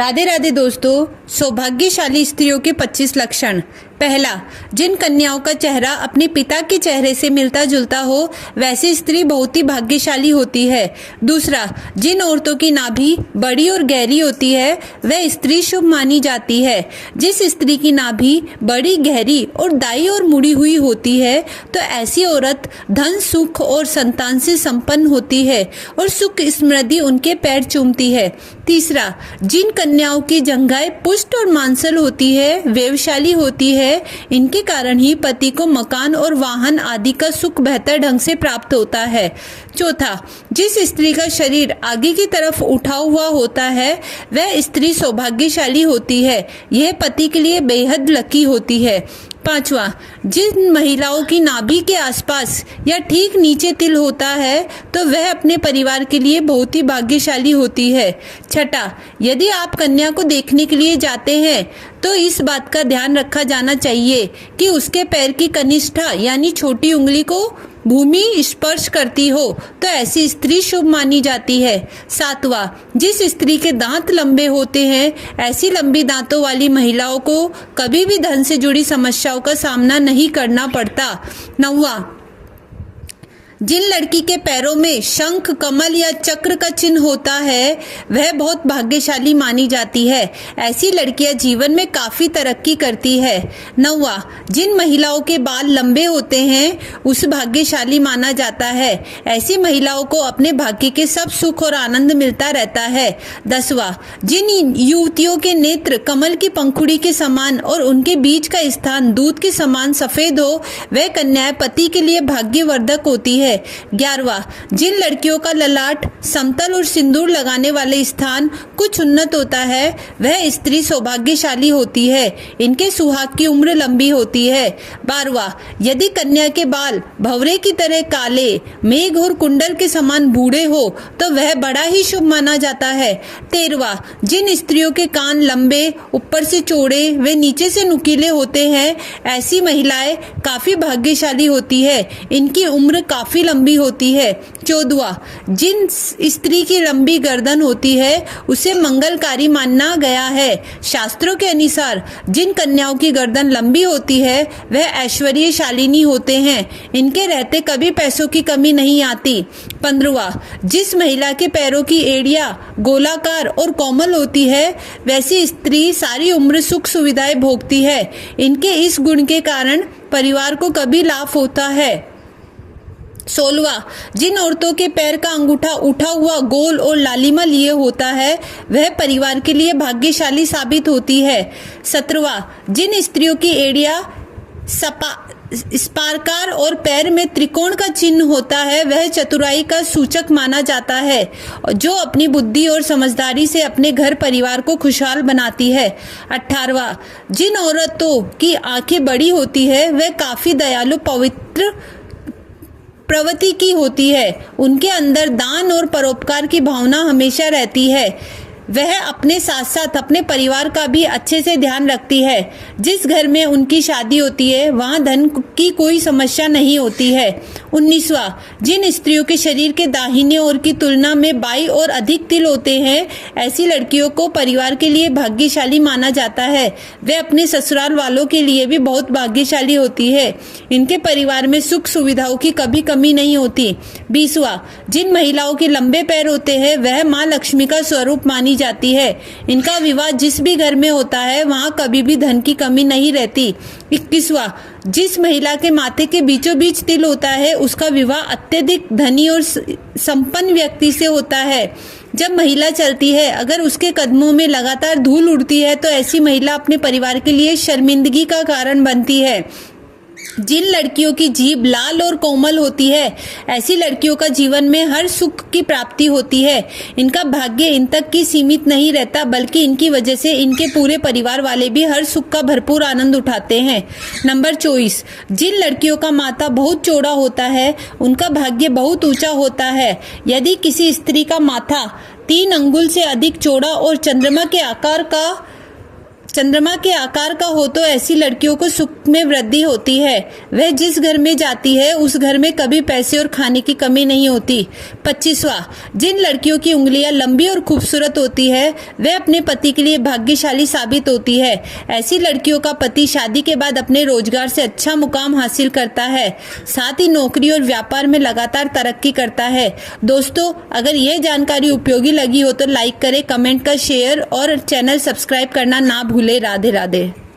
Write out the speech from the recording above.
राधे राधे दोस्तों, सौभाग्यशाली स्त्रियों के 25 लक्षण। पहला, जिन कन्याओं का चेहरा अपने पिता के चेहरे से मिलता जुलता हो वैसी स्त्री बहुत ही भाग्यशाली होती है। दूसरा, जिन औरतों की नाभि बड़ी और गहरी होती है वह स्त्री शुभ मानी जाती है। जिस स्त्री की नाभि बड़ी गहरी और दाई और मुड़ी हुई होती है तो ऐसी औरत धन सुख और संतान से संपन्न होती है और सुख समृद्धि उनके पैर चूमती है। तीसरा, जिन कन्याओं की जंघाएं पुष्ट और मांसल होती है, व्यवशाली होती है, इनके कारण ही पति को मकान और वाहन आदि का सुख बेहतर ढंग से प्राप्त होता है। चौथा, जिस स्त्री का शरीर आगे की तरफ उठा हुआ होता है वह स्त्री सौभाग्यशाली होती है। यह पति के लिए बेहद लकी होती है। पांचवा, जिन महिलाओं की नाभि के आसपास या ठीक नीचे तिल होता है तो वह अपने परिवार के लिए बहुत ही भाग्यशाली होती है। छठा, यदि आप कन्या को देखने के लिए जाते हैं तो इस बात का ध्यान रखा जाना चाहिए कि उसके पैर की कनिष्ठा यानी छोटी उंगली को भूमि स्पर्श करती हो तो ऐसी स्त्री शुभ मानी जाती है। सातवां, जिस स्त्री के दांत लंबे होते हैं ऐसी लंबी दांतों वाली महिलाओं को कभी भी धन से जुड़ी समस्याओं का सामना नहीं करना पड़ता। नौवां, जिन लड़की के पैरों में शंख, कमल या चक्र का चिन्ह होता है वह बहुत भाग्यशाली मानी जाती है। ऐसी लड़कियां जीवन में काफी तरक्की करती है। नौवां, जिन महिलाओं के बाल लंबे होते हैं उस भाग्यशाली माना जाता है। ऐसी महिलाओं को अपने भाग्य के सब सुख और आनंद मिलता रहता है। 10वां, जिन युवतियों के नेत्र कमल की पंखुड़ी के समान और उनके बीच का स्थान दूध के समान सफेद हो वह कन्याएं पति के लिए भाग्यवर्धक होती है। 11वां, जिन लड़कियों का ललाट समतल और सिंदूर लगाने वाले स्थान कुछ उन्नत होता है वह स्त्री सौभाग्यशाली होती है। इनके सुहाग की उम्र लंबी होती है। 12वां, यदि कन्या के बाल भंवरे की तरह काले, मेघ और कुंडल के समान बूढ़े हो तो वह बड़ा ही शुभ माना जाता है। 13वां, जिन स्त्रियों के कान लंबे, ऊपर से चौड़े व नीचे से नुकीले होते हैं ऐसी महिलाएं काफी भाग्यशाली होती है। इनकी उम्र काफी लंबी होती है। 14वां, जिन स्त्री की लंबी गर्दन होती है उसे मंगलकारी माना गया है। शास्त्रों के अनुसार जिन कन्याओं की गर्दन लंबी होती है वह ऐश्वर्यशालिनी होते हैं। इनके रहते कभी पैसों की कमी नहीं आती। 15वां, जिस महिला के पैरों की एड़ियां गोलाकार और कोमल होती है वैसी स्त्री सारी उम्र सुख सुविधाएं भोगती है। इनके इस गुण के कारण परिवार को कभी लाभ होता है। 16वां, जिन औरतों के पैर का अंगूठा उठा हुआ गोल और लालिमा लिए होता है वह परिवार के लिए साबित होती है। 17वां, जिन स्त्रियों की एड़ियां स्पारकार और पैर में त्रिकोण का चिन्ह होता है वह चतुराई का सूचक माना जाता है जो अपनी बुद्धि और समझदारी से अपने घर परिवार को खुशहाल बनाती है। 18वां, जिन औरतों की आंखें बड़ी होती है वह काफी दयालु पवित्र प्रवृत्ति की होती है। उनके अंदर दान और परोपकार की भावना हमेशा रहती है। वह अपने साथ साथ अपने परिवार का भी अच्छे से ध्यान रखती है। जिस घर में उनकी शादी होती है वहां धन की कोई समस्या नहीं होती है। 19वां, जिन स्त्रियों के शरीर के दाहिने ओर की तुलना में बाईं ओर अधिक तिल होते हैं ऐसी लड़कियों को परिवार के लिए भाग्यशाली माना जाता है। वे अपने ससुराल वालों के लिए भी बहुत भाग्यशाली होती है। इनके परिवार में सुख सुविधाओं की कभी कमी नहीं होती। 20वां, जिन महिलाओं के लंबे पैर होते हैं वह माँ लक्ष्मी का स्वरूप मानी जाती है। इनका विवाह जिस भी घर में होता है वहां कभी भी धन की कमी नहीं रहती। 21वां, जिस महिला के माथे के बीचों बीच तिल होता है उसका विवाह अत्यधिक धनी और संपन्न व्यक्ति से होता है। जब महिला चलती है अगर उसके कदमों में लगातार धूल उड़ती है तो ऐसी महिला अपने परिवार के लिए शर्मिंदगी का कारण बनती है। जिन लड़कियों की जीभ लाल और कोमल होती है ऐसी लड़कियों का जीवन में हर सुख की प्राप्ति होती है। इनका भाग्य इन तक की सीमित नहीं रहता बल्कि इनकी वजह से इनके पूरे परिवार वाले भी हर सुख का भरपूर आनंद उठाते हैं। नंबर 24, जिन लड़कियों का माथा बहुत चौड़ा होता है उनका भाग्य बहुत ऊंचा होता है। यदि किसी स्त्री का माथा 3 अंगुल से अधिक चौड़ा और चंद्रमा के आकार का चंद्रमा के आकार का हो तो ऐसी लड़कियों को सुख में वृद्धि होती है। वह जिस घर में जाती है उस घर में कभी पैसे और खाने की कमी नहीं होती। 25वां, जिन लड़कियों की उंगलियां लंबी और खूबसूरत होती है वह अपने पति के लिए भाग्यशाली साबित होती है। ऐसी लड़कियों का पति शादी के बाद अपने रोजगार से अच्छा मुकाम हासिल करता है, साथ ही नौकरी और व्यापार में लगातार तरक्की करता है। दोस्तों, अगर यह जानकारी उपयोगी लगी हो तो लाइक करें, कमेंट कर शेयर और चैनल सब्सक्राइब करना ना भूले। राधे राधे।